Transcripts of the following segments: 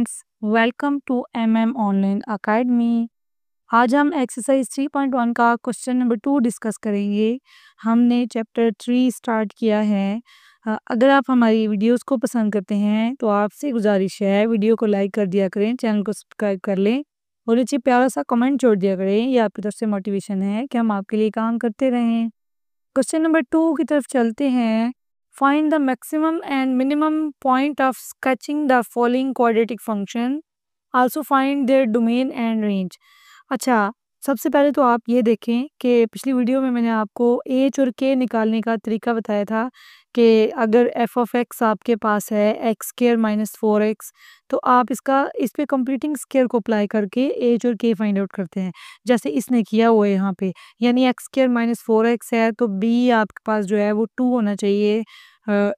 Friends, welcome to MM online academy. आज हम exercise 3.1 का क्वेश्चन नंबर 2 डिस्कस करेंगे। हमने चैप्टर 3 स्टार्ट किया है। अगर आप हमारी वीडियोस को पसंद करते हैं तो आपसे गुजारिश है वीडियो को लाइक कर दिया करें, चैनल को सब्सक्राइब कर लें और नीचे प्यारा सा कमेंट छोड़ दिया करें। ये आपकी तरफ से मोटिवेशन है कि हम आपके लिए काम करते रहें। क्वेश्चन नंबर 2 की तरफ चलते हैं। Find the maximum and minimum point of sketching the following quadratic function, also find there domain and range. अच्छा, सबसे पहले तो आप ये देखें कि पिछली वीडियो में मैंने आपको एच और के निकालने का तरीका बताया था कि अगर एफ ऑफ एक्स आपके पास है एक्स स्क्वायर माइनस 4x, तो आप इस पे कंप्लीटिंग स्क्वायर को अप्लाई करके एच और के फाइंड आउट करते हैं, जैसे इसने किया हुआ है यहाँ पे। यानी एक्स स्क्वायर माइनस 4x है तो बी आपके पास जो है वो 2 होना चाहिए।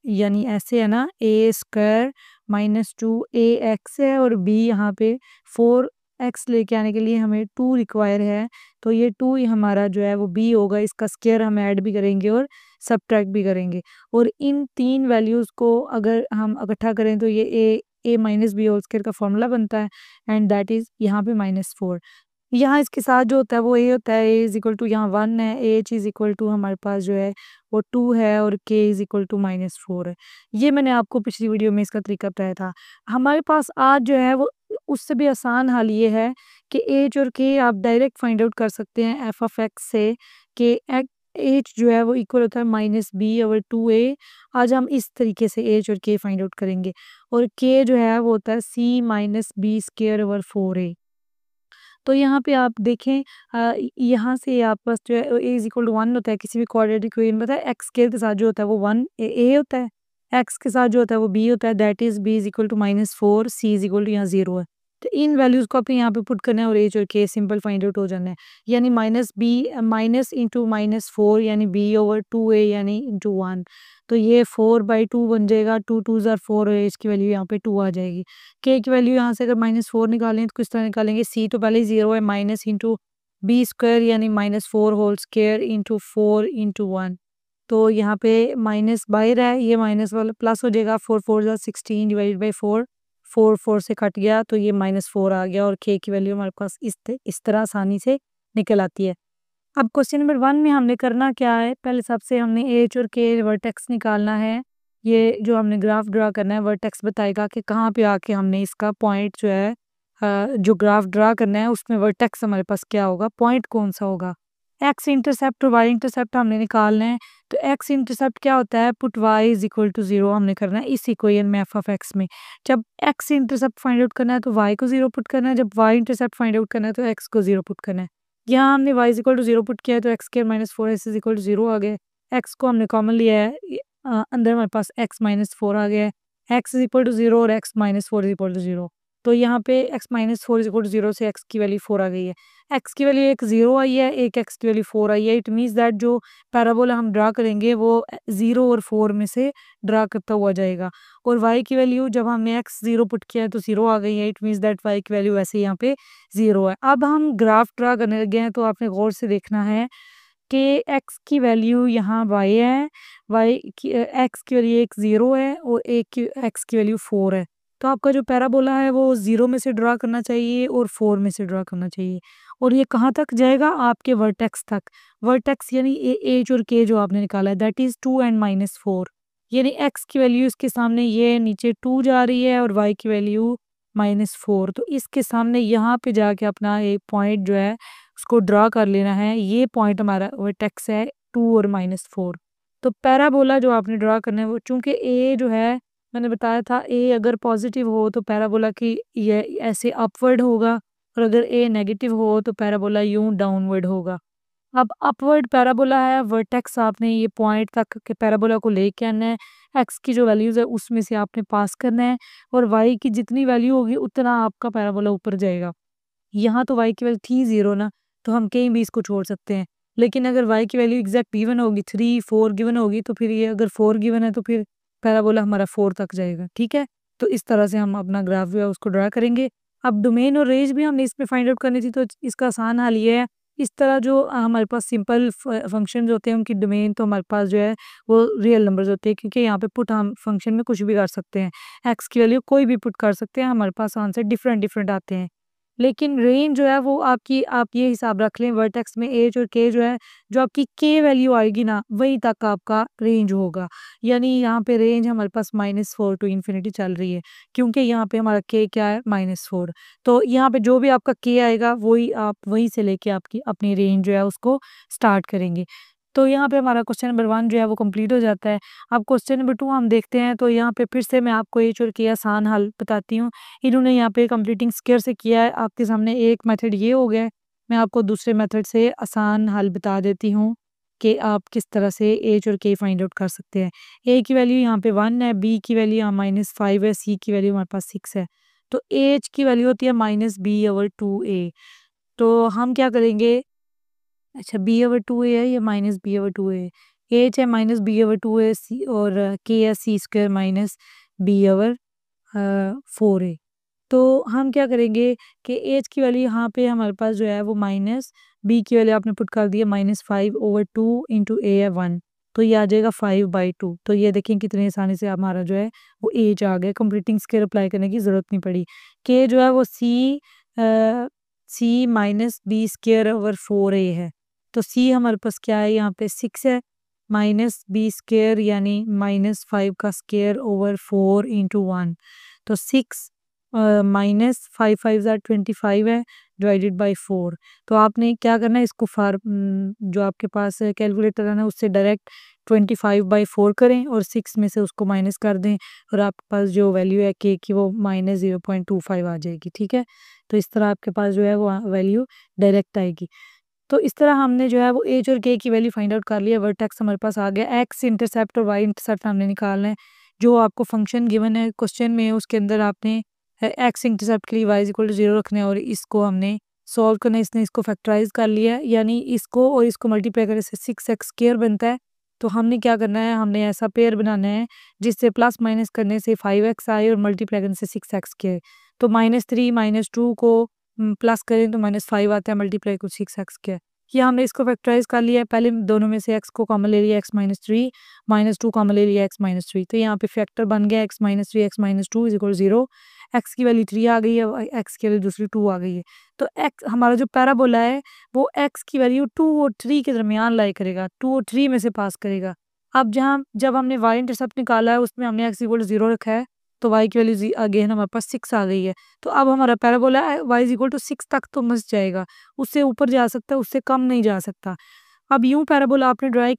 यानी ऐसे है ना, ए स्क्वायर माइनस 2ax है और बी यहाँ पे 4x लेके आने के लिए हमें 2 रिक्वायर है, तो ये 2 ही हमारा जो है वो बी होगा। इसका स्क्वायर हम ऐड भी करेंगे और सब्ट्रैक्ट भी करेंगे, और इन तीन वैल्यूज़ को अगर हम इकट्ठा करें तो ये ए माइनस बी होल स्क्वायर का फॉर्मूला बनता है, एंड दैट इज़ यहाँ पे -4। यहाँ इसके साथ जो होता है वो ए होता है, ए इज इक्वल टू यहाँ 1 है, एच इज इक्वल टू हमारे पास जो है वो 2 है और के इज इक्वल टू -4 है। ये मैंने आपको पिछली वीडियो में इसका तरीका बताया था। हमारे पास आज जो है वो उससे भी आसान हल ये है कि एच और के आप डायरेक्ट फाइंड आउट कर सकते हैं एफ ऑफ एक्स से, कि एच जो है वो इक्वल होता है -b/2a। आज हम इस तरीके से एच और के फाइंड आउट करेंगे, और के जो है वो होता है c-b²/4a। तो यहाँ पे आप देखें, यहाँ से आप पास जो है ए इज इक्वल टू 1 होता है किसी भी क्वाड्रेटिक इक्वेशन में, एक्स स्क्वायर के साथ जो होता है वो 1 ए होता है, एक्स के साथ जो होता है वो बी होता है, that is b is equal to -4, c is equal to यहाँ 0 है। तो इन वैल्यूज़ को आपने यहाँ पे पुट करना है और एच और के सिंपल फाइंड आउट हो जाना है। यानी माइनस इंटू -4 यानी b/2a यानी इंटू 1, तो ये 4/2 बन जाएगा। 2 2s आर 4 और एच की वैल्यू यहाँ पे 2 आ जाएगी। के की वैल्यू यहाँ से अगर -4 निकालें तो किस तरह निकालेंगे, सी तो पहले ही 0 है, माइनस इंटू बी स्क्वायर यानी -4 होल स्क्वायर इंटू 4 इंटू 1। तो यहाँ पे माइनस बाहर है, ये माइनस वाला प्लस हो जाएगा। 4 4 जा 16 डिवाइड बाई 4, 4 4 से कट गया तो ये -4 आ गया, और के की वैल्यू हमारे पास इस तरह आसानी से निकल आती है। अब क्वेश्चन नंबर 1 में हमने करना क्या है, पहले सबसे हमने एच और के वर्टेक्स निकालना है। ये जो हमने ग्राफ ड्रा करना है, वर्टेक्स बताएगा कि कहाँ पे आके हमने इसका पॉइंट जो है, जो ग्राफ ड्रा करना है उसमें वर्टेक्स हमारे पास क्या होगा, पॉइंट कौन सा होगा। एक्स इंटरसेप्ट और वाई इंटरसेप्ट हमने निकालना है। तो एक्स इंटरसेप्ट क्या होता है, put y is equal to 0 हमने करना है इस इक्वेशन में एफ ऑफ एक्स में। जब एक्स इंटरसेप्ट फाइंड आउट करना है तो वाई को 0 पुट करना है, जब वाई इंटरसेप्ट फाइंड आउट करना है तो एक्स को 0 पुट करना है। यहाँ हमने y is equal to 0 put किया है तो x square minus 4 is equal to 0 आ गया। एक्स को हमने कॉमन लिया है, अंदर हमारे पास x-4 आ गया है। एक्स इज इक्वल टू 0 और x-4 इज इक्वल टू 0, तो यहाँ पे x-4 इज इक्वल टू 0 से x की वैल्यू 4 आ गई है। x की वैल्यू एक 0 आई है, एक x की वैल्यू 4 आई है। इट मीन्स दैट जो पैराबोला हम ड्रा करेंगे वो 0 और 4 में से ड्रा करता हुआ जाएगा। और y की वैल्यू जब हमने x 0 पुट किया है तो 0 आ गई है। इट मीन्स दैट y की वैल्यू वैसे यहाँ पे 0 है। अब हम ग्राफ ड्रा करने लगे हैं तो आपने गौर से देखना है कि x की वैल्यू यहाँ y है, x की वैल्यू एक 0 है और x की वैल्यू 4 है। तो आपका जो पैराबोला है वो 0 में से ड्रा करना चाहिए और 4 में से ड्रा करना चाहिए, और ये कहाँ तक जाएगा, आपके वर्टेक्स तक। वर्टेक्स यानी एच और के जो आपने निकाला है दैट इज 2 एंड -4, यानी x की वैल्यू इसके सामने ये नीचे 2 जा रही है और y की वैल्यू -4, तो इसके सामने यहाँ पे जाके अपना एक पॉइंट जो है उसको ड्रा कर लेना है। ये पॉइंट हमारा वर्टेक्स है 2 और -4। तो पैराबोला जो आपने ड्रा करना है वो, चूंकि ए जो है मैंने बताया था, ए अगर पॉजिटिव हो तो पैराबोला की ये ऐसे अपवर्ड होगा, और अगर ए नेगेटिव हो तो पैराबोला यूं डाउनवर्ड होगा। अब अपवर्ड पैराबोला है, वर्टेक्स आपने ये पॉइंट तक के पैराबोला को लेके आना है। एक्स की जो वैल्यूज़ है उसमें से आपने पास करना है, और वाई की जितनी वैल्यू होगी उतना आपका पैराबोला ऊपर जाएगा। यहाँ तो वाई की वैल्यू थी 0 ना, तो हम कहीं भी इसको छोड़ सकते हैं। लेकिन अगर वाई की वैल्यू एग्जैक्ट गिवन होगी, 3 4 गिवन होगी, तो फिर ये अगर 4 गिवन है तो फिर पैराबोला हमारा 4 तक जाएगा। ठीक है, तो इस तरह से हम अपना ग्राफ जो है उसको ड्रा करेंगे। अब डोमेन और रेंज भी हमने इसमें फाइंड आउट करनी थी, तो इसका आसान हल ये है, इस तरह जो हमारे पास सिंपल फंक्शन होते हैं उनकी डोमेन तो हमारे पास जो है वो रियल नंबर्स होते हैं, क्योंकि यहाँ पे पुट हम फंक्शन में कुछ भी कर सकते हैं, एक्स की वैल्यू कोई भी पुट कर सकते हैं, हमारे पास आंसर डिफरेंट डिफरेंट आते हैं। लेकिन रेंज जो है वो आपकी, आप ये हिसाब रख लें वर्टेक्स में एज और के जो है, जो आपकी के वैल्यू आएगी ना वहीं तक आपका रेंज होगा। यानी यहाँ पे रेंज हमारे पास -4 टू इन्फिनिटी चल रही है, क्योंकि यहाँ पे हमारा के क्या है -4। तो यहाँ पे जो भी आपका के आएगा वही आप वहीं से लेके आपकी अपनी रेंज जो है उसको स्टार्ट करेंगे। तो यहाँ पे हमारा क्वेश्चन नंबर 1 जो है वो कंप्लीट हो जाता है। अब क्वेश्चन नंबर 2 हम देखते हैं, तो यहाँ पे फिर से मैं आपको एच और के आसान हल बताती हूँ। इन्होंने यहाँ पे कंप्लीटिंग स्क्वायर से किया है, आपके सामने एक मेथड ये हो गया है। मैं आपको दूसरे मेथड से आसान हल बता देती हूँ कि आप किस तरह से एच और के फाइंड आउट कर सकते हैं। ए की वैल्यू यहाँ पे 1 है, बी की वैल्यू यहाँ -5 है, सी की वैल्यू हमारे पास 6 है। तो एच की वैल्यू होती है -b/2a। तो हम क्या करेंगे, अच्छा b/2a है या -b/2a, एच है -b/2a, सी और के है c² -b/4a। तो हम क्या करेंगे कि एच की वैल्यू यहाँ पे हमारे पास जो है वो माइनस, बी की वैल्यू आपने पुट कर दिया -5/2 इंटू ए है 1, तो ये आ जाएगा 5/2। तो ये देखें कितनी आसानी से हमारा जो है वो एच आ गया, कंप्लीटिंग स्क्वायर अप्लाई करने की ज़रूरत नहीं पड़ी। के जो है वो सी -b²/4a है। तो सी हमारे पास क्या है, यहाँ पे 6 है, -b² यानी -5 का स्क्वायर ओवर 4 इंटू 1। तो 6 -5 5 25 है, डिवाइडेड बाई 4। तो आपने क्या करना है, इसको जो आपके पास कैलकुलेटर है ना उससे डायरेक्ट 25/4 करें और 6 में से उसको माइनस कर दें, और आपके पास जो वैल्यू है के की वो -0.25 आ जाएगी। ठीक है, तो इस तरह आपके पास जो है वो वैल्यू डायरेक्ट आएगी। तो इस तरह हमने जो है वो एच और के की वैल्यू फाइंड आउट कर लिया। वर्टेक्स हमारे पास आ गया, एक्स इंटरसेप्ट और वाई इंटरसेप्ट हमने निकालना है। जो आपको फंक्शन गिवन है क्वेश्चन में उसके अंदर आपने एक्स इंटरसेप्ट के लिए y इक्वल टू 0 रखना है, और इसको हमने सॉल्व करना है। इसने इसको फैक्टराइज कर लिया है, यानी इसको और इसको मल्टीप्लाई करने से 6x² बनता है। तो हमने क्या करना है, हमने ऐसा पेयर बनाना है जिससे प्लस माइनस करने से 5x आए और मल्टीप्लाई करने से 6x²। तो -3 -2 को प्लस करें तो -5 आता है, मल्टीप्लाई को 6x²। ये हमने इसको फैक्टराइज कर लिया है। पहले दोनों में से x को कॉमन ले लिया, x -3, -2 कॉमन ले लिया, x -3। तो यहाँ पे फैक्टर बन गया x -3 x -2 is equal 0। x की वैल्यू 3 आ गई है, x की वैल्यू दूसरी 2 आ गई है। तो x हमारा जो पैराबोला है वो x की वैल्यू 2 और 3 के दरमियान लाई करेगा, 2 और 3 में से पास करेगा। अब जब हमने y इंटरसेप्ट निकाला है उसमें हमने x इक्वल 0 रखा है, तो y की वैल्यू अगेन हमारे पास 6 आ गई है। तो अब हमारा parabola y is equal to 6 तक तो मस जाएगा, उससे ऊपर जा सकता है, उससे कम नहीं जा सकता। अब यूं पैराबोला आपने ड्रा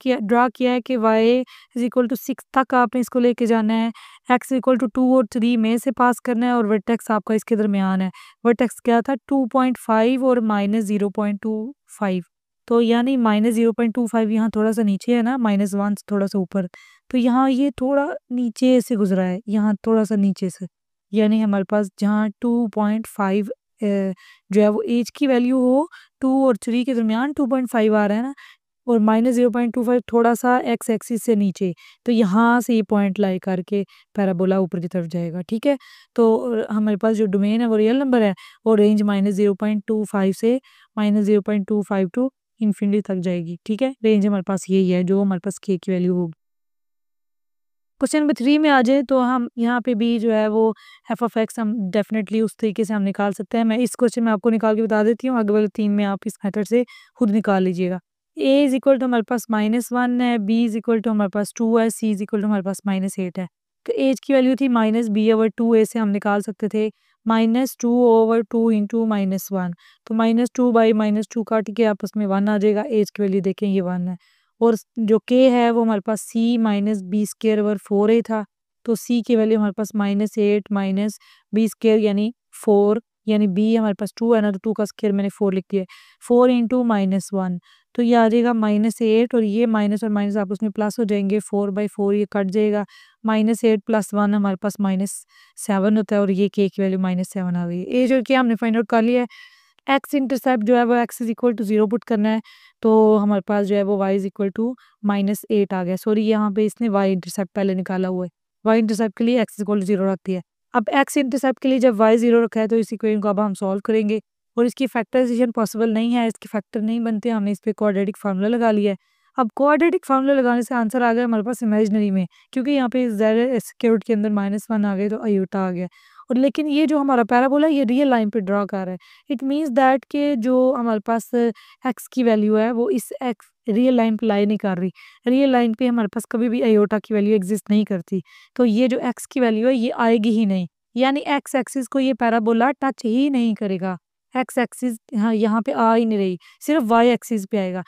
किया है कि y इज इक्वल टू 6 तक आपने इसको लेके जाना है, x इक्वल टू 2 और 3 में से पास करना है, और वर्टेक्स आपका इसके दरमियान है। वर्टेक्स क्या था, 2.5 और -0.25। तो यानी -0.25 यहाँ थोड़ा सा नीचे है ना, -1 से थोड़ा सा ऊपर। तो यहाँ ये थोड़ा नीचे से गुजरा है, यहाँ थोड़ा सा नीचे से, यानी हमारे पास जहाँ 2.5 जो है वो एज की वैल्यू हो 2 और 3 के दरमियान 2.5 आ रहा है ना, और -0.25 थोड़ा सा एक्स एक्सिस से नीचे। तो यहाँ से ये पॉइंट लाई करके पैराबोला ऊपर की तरफ जाएगा। ठीक है, तो हमारे पास जो डोमेन है वो रियल नंबर है, और रेंज -0.25 से -0.25 टू इन्फिनिटी तक जाएगी। ठीक है, रेंज हमारे पास यही है जो हमारे पास के की वैल्यू होगी। क्वेश्चन नंबर 3 में आ जाए तो हम यहाँ पे भी जो है वो f(x) हम डेफिनेटली उस तरीके से हम निकाल सकते हैं। मैं इस क्वेश्चन में आपको निकाल के बता देती हूँ, आगे वाले 3 में आप इस मेथड से खुद निकाल लीजिएगा। a इज इक्वल टू हमारे पास -1 है, b इज इक्वल टू हमारे पास 2 है, c इज इक्वल टू हमारे पास -8 है। तो एज की वैल्यू थी -b/2a से हम निकाल सकते थे -2/2 इंटू -1। तो -2/-2 काट के आपस में 1 आ जाएगा। एज की वैल्यू देखें ये 1 है, और जो के है वो हमारे पास c -b²/4a था। तो c की वैल्यू हमारे पास -8 -b² यानी 4, यानी b हमारे पास 2 है ना, तो 2 का स्क्वायर मैंने 4 लिख दिया, 4 इंटू -1। तो ये आ जाएगा -8, और ये माइनस और माइनस आप उसमें प्लस हो जाएंगे, 4/4 ये कट जाएगा, -8 + 1 हमारे पास -7 होता है, और ये के की वैल्यू -7 आ गई है। एज और के हमने फाइंड आउट कर लिया है। एक्स इंटरसेप्ट जो है वो x is equal to 0 put करना है, तो हमारे पास जो है वो y इज इक्वल टू -8 आ गया। सॉरी, यहाँ पे इसने y इंटरसेप्ट पहले निकाला हुआ है, y इंटरसेप्ट के लिए x इज इक्वल टू 0 रख दिया है। अब x इंटरसेप्ट के लिए जब y 0 रखा है तो इस इक्वेशन को अब हम सॉल्व करेंगे। और इसकी फैक्टराइजेशन पॉसिबल नहीं है, इसके फैक्टर नहीं बनते, हमने इस पे क्वाड्रेटिक फार्मूला लगा लिया है। अब क्वाड्रेटिक फार्मूला लगाने से आंसर आ गया हमारे पास इमेजिनरी में, क्योंकि यहाँ पे ज़ेड स्क्वायर्ड के अंदर -1 आ गए तो आयोटा आ गया। और लेकिन ये जो हमारा पैराबोला ये रियल लाइन पे ड्रा कर रहा है। इट मीन्स दैट कि जो हमारे पास एक्स की वैल्यू है वो इस एक्स रियल लाइन पे लाई नहीं कर रही। रियल लाइन पे हमारे पास कभी भी आयोटा की वैल्यू एग्जिस्ट नहीं करती। तो ये जो एक्स की वैल्यू है ये आएगी ही नहीं, यानी एक्स एक्सिस को ये पैराबोला टच ही नहीं करेगा। एक्स एक्सिस हाँ यहाँ पे आ ही नहीं रही, सिर्फ वाई एक्सिस पे आएगा।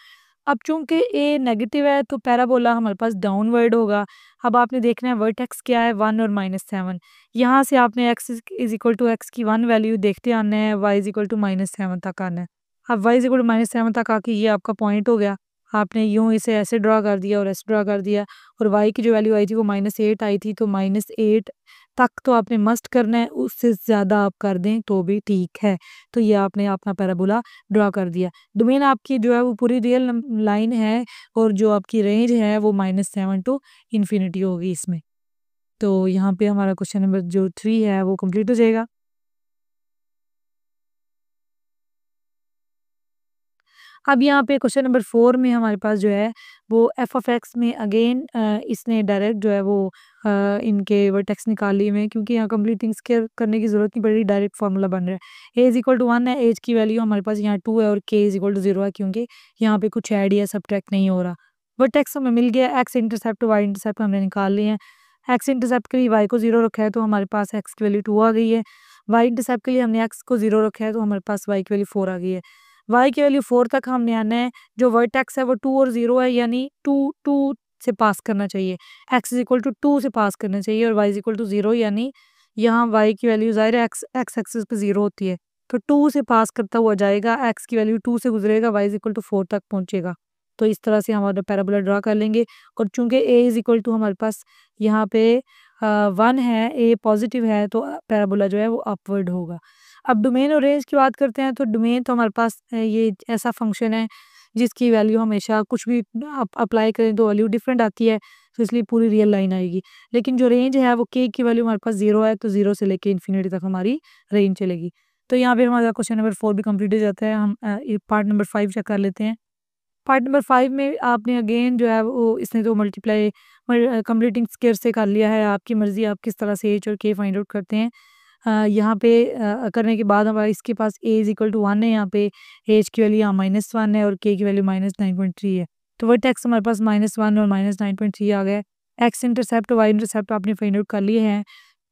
अब चूंकि ए नेगेटिव है तो पैराबोला हमारे पास डाउनवर्ड होगा। अब आपने देखना है वर्टेक्स क्या है 1 और -7। यहाँ से आपने x is equal to x की 1 वैल्यू देखते आना है, y इज इक्वल टू -7 तक आना है। अब y इज इक्वल टू -7 तक आके ये आपका पॉइंट हो गया। आपने यूं इसे ऐसे ड्रा कर दिया और ऐसे ड्रा कर दिया, और y की जो वैल्यू आई थी वो -8 आई थी, तो -8 तक तो आपने मस्ट करना है, उससे ज़्यादा आप कर दें तो भी ठीक है। तो ये आपने अपना पैराबोला ड्रा कर दिया। डोमेन आपकी जो है वो पूरी रियल लाइन है, और जो आपकी रेंज है वो -7 टू इन्फिनिटी होगी इसमें। तो यहाँ पे हमारा क्वेश्चन नंबर जो 3 है वो कंप्लीट हो जाएगा। अब यहाँ पे क्वेश्चन नंबर 4 में हमारे पास जो है वो एफ ऑफ एक्स में अगेन इसने डायरेक्ट जो है वो इनके वर्टेक्स निकाल लिए में, क्योंकि यहाँ कंप्लीटिंग स्केयर करने की जरूरत नहीं पड़ रही, डायरेक्ट फार्मूला बन रहा है। ए इज इक्वल टू 1 है, एज की वैल्यू हमारे पास यहाँ 2 है, और के इज इक्वल टू 0 है, क्योंकि यहाँ पे कुछ ऐड या सब्ट्रैक्ट नहीं हो रहा। वर्टेक्स हमें मिल गया, एक्स इंटरसेप्ट वाई इंटरसेप्ट हमने निकाल लिए हैं। एक्स इंटरसेप्ट के लिए वाई को 0 रखा है तो हमारे पास एक्स की वैल्यू 2 आ गई है। वाई इंटरसेप्ट के लिए हमने एक्स को 0 रखा है तो हमारे पास वाई की वैल्यू 4 आ गई है। वाई की वैल्यू 4 तक हमने आना है, जो वर्टेक्स है वो 2 और 0 है, यानी 2 से पास करना चाहिए। एक्स इज इक्वल टू 2 से पास करना चाहिए, और वाई इज इक्वल टू 0, यानी यहाँ वाई की वैल्यू ज़ाहिर है एक्स एक्स एक्सिस पे 0 होती है, तो 2 से पास करता हुआ जाएगा, एक्स की वैल्यू 2 से गुजरेगा, वाई इज इक्वल टू 4 तक पहुंचेगा। तो इस तरह से हमारा पैराबोला ड्रा कर लेंगे। और चूंकि ए इज इक्वल टू हमारे पास यहाँ पे 1 है, ए पॉजिटिव है, तो पैराबोला जो है वो अपवर्ड होगा। अब डोमेन और रेंज की बात करते हैं, तो डोमेन तो हमारे पास ये ऐसा फंक्शन है जिसकी वैल्यू हमेशा कुछ भी अप्लाई करें तो वैल्यू डिफरेंट आती है, तो इसलिए पूरी रियल लाइन आएगी। लेकिन जो रेंज है वो के की वैल्यू हमारे पास 0 है, तो 0 से लेके इन्फिनिटी तक हमारी रेंज चलेगी। तो यहाँ पे हमारा क्वेश्चन नंबर 4 भी कंप्लीट हो जाता है। हम पार्ट नंबर 5 चेक कर लेते हैं। पार्ट नंबर 5 में आपने अगेन जो है वो इसने तो मल्टीप्लाई कंप्लीटिंग स्क्वायर से कर लिया है, आपकी मर्ज़ी आप किस तरह से एच और के फाइंड आउट करते हैं। यहाँ पे करने के बाद हमारा इसके पास ए इज इक्वल टू 1 है, यहाँ पे एच की वैल्यू यहाँ -1 है और के की वैल्यू -9.3 है। तो वर्टेक्स हमारे पास -1 और -9.3 आ गया। एक्स इंटरसेप्ट वाई इंटरसेप्ट आपने फाइंड आउट कर लिए हैं।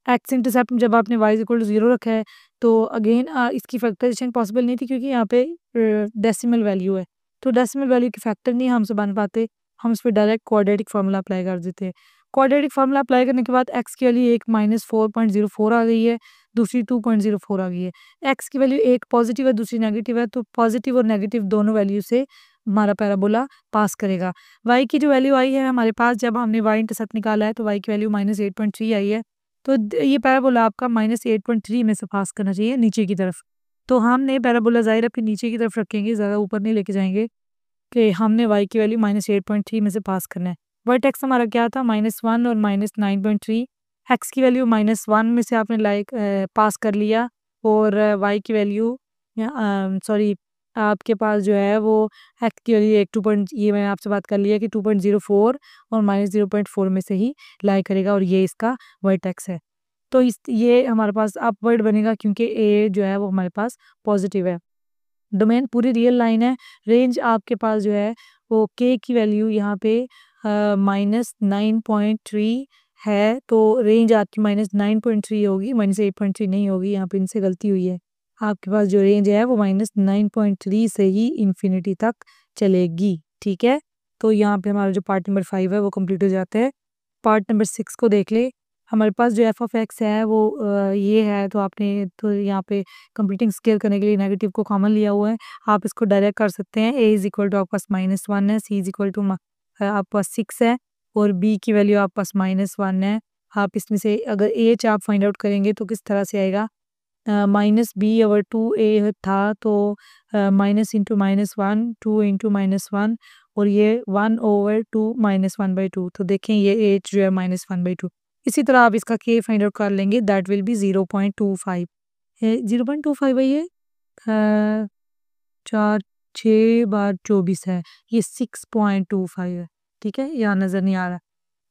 एक्स इंटरसेप्ट जब आपने वाई इज इक्वल टू 0 रखा है तो अगेन इसकी फैक्टराइजेशन पॉसिबल नहीं थी, क्योंकि यहाँ पे डेसिमल वैल्यू है, तो डेसिमल वैल्यू के फैक्टर नहीं हमसे बन पाते, हम उस पर डायरेक्ट क्वाड्रेटिक फार्मूला अप्लाई कर देते हैं। क्वाड्रेटिक फार्मूला अप्लाई करने के बाद एक्स की वैल्यू एक -4.04 आ गई है, दूसरी 2.04 आ गई है। एक्स की वैल्यू एक पॉजिटिव है, दूसरी नेगेटिव है, तो पॉजिटिव और नेगेटिव दोनों वैल्यू से हमारा पैराबोला पास करेगा। वाई की जो वैल्यू आई है हमारे पास, जब हमने वाई इंटरसेप्ट निकाला है तो वाई की वैल्यू -8.3 आई है, तो ये पैराबोला आपका -8.3 में से पास करना चाहिए नीचे की तरफ। तो हमने पैराबोला ज़ाहिर है फिर नीचे की तरफ रखेंगे, ज़्यादा ऊपर नहीं लेके जाएंगे, कि हमने वाई की वैल्यू -8.3 में से पास करना है। वर्टेक्स हमारा क्या था -1 और -9.3। एक्स की वैल्यू -1 में से आपने पास कर लिया, और वाई की वैल्यू सॉरी आपके पास जो है वो एक्स की वैल्यू एक 2 ये मैंने आपसे बात कर लिया कि 2.04 और -0.4 में से ही लाई करेगा, और ये इसका वर्टेक्स है। तो इस ये हमारे पास अपवर्ड बनेगा, क्योंकि ए जो है वो हमारे पास पॉजिटिव है। डोमेन पूरी रियल लाइन है। रेंज आपके पास जो है वो के की वैल्यू यहाँ पे -9.3 है, तो रेंज आपकी -9.3 होगी, -8.3 नहीं होगी, यहाँ पे इनसे गलती हुई है। आपके पास जो रेंज है वो -9.3 से ही इन्फिनिटी तक चलेगी, ठीक है। तो यहाँ पे हमारा जो पार्ट नंबर 5 है वो कंप्लीट हो जाता है। पार्ट नंबर 6 को देख ले। हमारे पास जो एफ ऑफ एक्स है वो ये है, तो आपने तो यहाँ पे कंप्लीटिंग स्केयर करने के लिए नेगेटिव को कॉमन लिया हुआ है, आप इसको डायरेक्ट कर सकते हैं। ए इज इक्वल टू आपके पास -1 है, सी इज इक्वल टू आपके पास 6 है, और बी की वैल्यू आपके पास -1 है। आप इसमें से अगर एच आप फाइंड आउट करेंगे तो किस तरह से आएगा, -b/2a था, तो माइनस इंटू -1 2 इंटू -1, और ये 1/2 -1/2, तो देखें ये एच जो है -1/2। इसी तरह आप इसका के फाइंड आउट कर लेंगे, दैट विल बी 0.25 है, 0.25 है ये, 4 6 बार 24 है, ये 6.25 है, ठीक है? यहाँ नज़र नहीं आ रहा।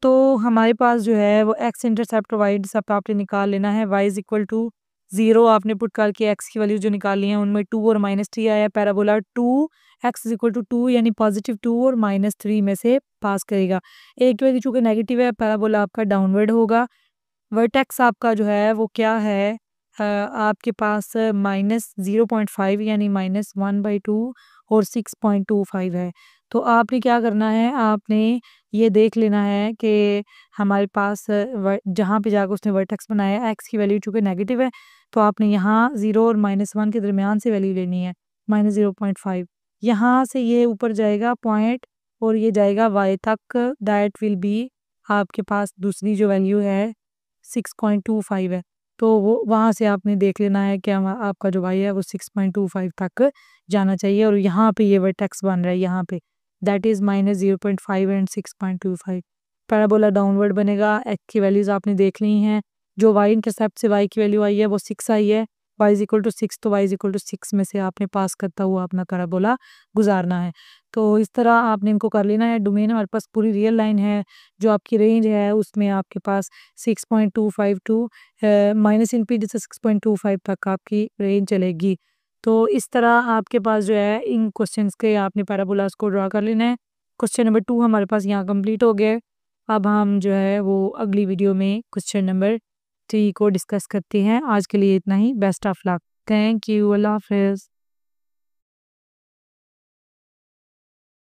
तो हमारे पास जो है वो एक्स इंटरसेप्ट वाई इंटरसेप्ट आपने निकाल लेना है। y इज़ इक्वल टू 0 आपने पुट करके एक्स की वैल्यू जो निकाली है उनमें 2 और -3 आया। Parabola 2 x is equal to 2 यानी पॉजिटिव 2 और -3 में से पास करेगा। एक वैल्यू चूँकि नेगेटिव है, पैराबोला आपका डाउनवर्ड होगा। वर्टेक्स आपका जो है वो क्या है, आपके पास -0.5 यानी -1/2 और 6.25 है। तो आपने क्या करना है, आपने ये देख लेना है कि हमारे पास जहाँ पे जाकर उसने वर्टेक्स बनाया एक्स की वैल्यू चूँकि नेगेटिव है, तो आपने यहाँ 0 और -1 के दरमियान से वैल्यू लेनी है, -0.5। यहाँ से ये ऊपर जाएगा पॉइंट और ये जाएगा y तक, दैट विल बी आपके पास दूसरी जो वैल्यू है 6.25 है। तो वो वहाँ से आपने देख लेना है कि आपका जो y है वो 6.25 तक जाना चाहिए और यहाँ पे ये वर्टेक्स बन रहा है यहाँ पे, that is -0.5 and 6.25। Parabola downward बनेगा। एक्स की वैल्यूज़ आपने देख ली हैं। जो y इंटरसेप्ट से y की वैल्यू आई है वो 6 आई है। y इज़ इक्वल टू 6, तो y इज़ इक्वल टू 6 में से आपने पास करता हुआ अपना पैराबोला गुजारना है। तो इस तरह आपने इनको कर लेना है। डोमेन हमारे पास पूरी रियल लाइन है, जो आपकी रेंज है उसमें आपके पास 6.25 टू माइनस इनफिनिटी से 6.25 तक आपकी रेंज चलेगी। तो इस तरह आपके पास जो है इन क्वेश्चंस के आपने पैराबोलास को ड्रा कर लेना है। क्वेश्चन नंबर 2 हमारे पास यहाँ कंप्लीट हो गया है। अब हम जो है वो अगली वीडियो में क्वेश्चन नंबर 3 को डिस्कस करते हैं। आज के लिए इतना ही। Best of luck. Thank you. अल्लाह हाफ़िज़।